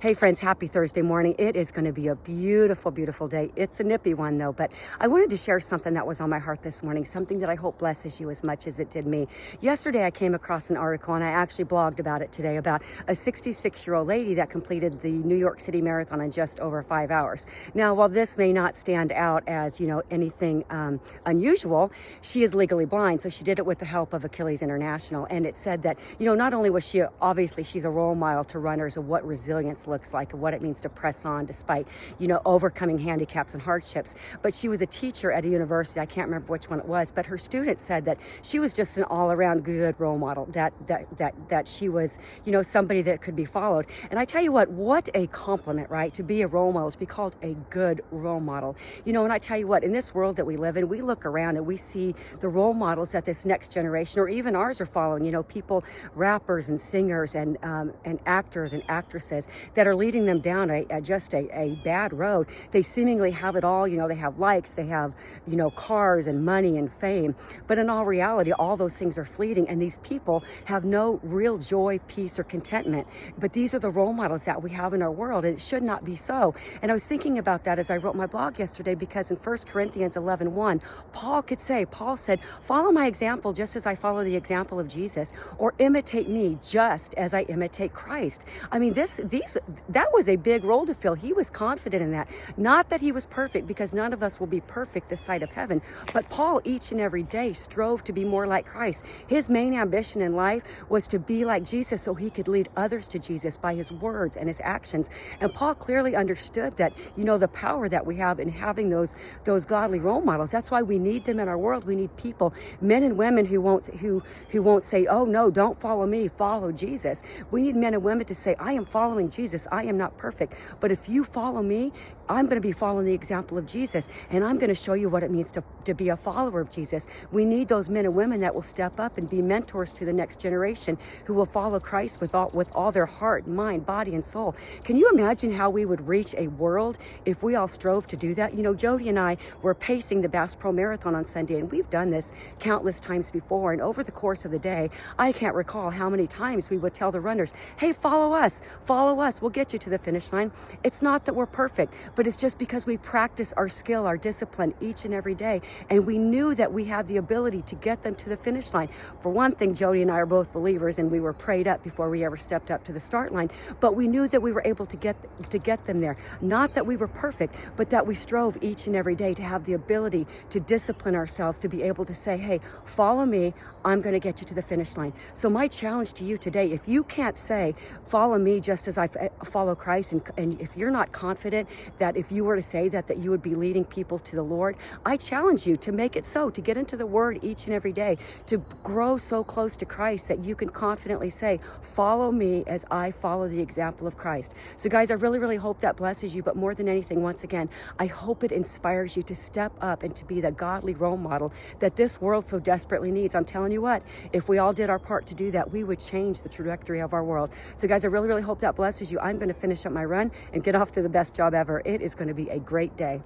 Hey friends, happy Thursday morning. It is going to be a beautiful, beautiful day. It's a nippy one though, but I wanted to share something that was on my heart this morning, something that I hope blesses you as much as it did me. Yesterday I came across an article, and I actually blogged about it today, about a 66-year-old lady that completed the New York City Marathon in just over 5 hours. Now, while this may not stand out as, anything unusual, she is legally blind, so she did it with the help of Achilles International. And it said that, not only was she, obviously she's a role model to runners of what resilience looks like and what it means to press on despite, overcoming handicaps and hardships. But she was a teacher at a university. I can't remember which one it was, but her students said that she was just an all-around good role model, that she was, somebody that could be followed. And I tell you what a compliment, right? To be a role model, to be called a good role model. And I tell you what, in this world that we live in, we look around and we see the role models that this next generation or even ours are following, people, rappers and singers and actors and actresses that are leading them down a bad road. They seemingly have it all, they have likes, they have, cars and money and fame. But in all reality, all those things are fleeting, and these people have no real joy, peace, or contentment. But these are the role models that we have in our world, and it should not be so. And I was thinking about that as I wrote my blog yesterday, because in 1 Corinthians 11:1, Paul said, follow my example just as I follow the example of Jesus, or imitate me just as I imitate Christ. I mean, that was a big role to fill. He was confident in that. Not that he was perfect, because none of us will be perfect this side of heaven. But Paul, each and every day, strove to be more like Christ. His main ambition in life was to be like Jesus so he could lead others to Jesus by his words and his actions. And Paul clearly understood that, the power that we have in having those godly role models. That's why we need them in our world. We need people, men and women who won't say, oh no, don't follow me, follow Jesus. We need men and women to say, I am following Jesus. I am not perfect, but if you follow me, I'm going to be following the example of Jesus, and I'm going to show you what it means to be a follower of Jesus. We need those men and women that will step up and be mentors to the next generation, who will follow Christ with all their heart, mind, body, and soul. Can you imagine how we would reach a world if we all strove to do that? Jody and I were pacing the Bass Pro Marathon on Sunday, and we've done this countless times before, and over the course of the day, I can't recall how many times we would tell the runners, hey, follow us, we'll get you to the finish line. It's not that we're perfect, but it's just because we practice our skill, our discipline each and every day, and we knew that we had the ability to get them to the finish line. For one thing, Jody and I are both believers, and we were prayed up before we ever stepped up to the start line, but we knew that we were able to get them there. Not that we were perfect, but that we strove each and every day to have the ability to discipline ourselves, to be able to say, hey, follow me, I'm going to get you to the finish line. So my challenge to you today, if you can't say, follow me just as I follow Christ, and if you're not confident that if you were to say that you would be leading people to the Lord, I challenge you to make it so, to get into the Word each and every day, to grow so close to Christ that you can confidently say, follow me as I follow the example of Christ. So guys, I really, really hope that blesses you, but more than anything, once again, I hope it inspires you to step up and to be the godly role model that this world so desperately needs. I'm telling you what, if we all did our part to do that, we would change the trajectory of our world. So guys, I really, really hope that blesses you. I'm going to finish up my run and get off to the best job ever. It is going to be a great day.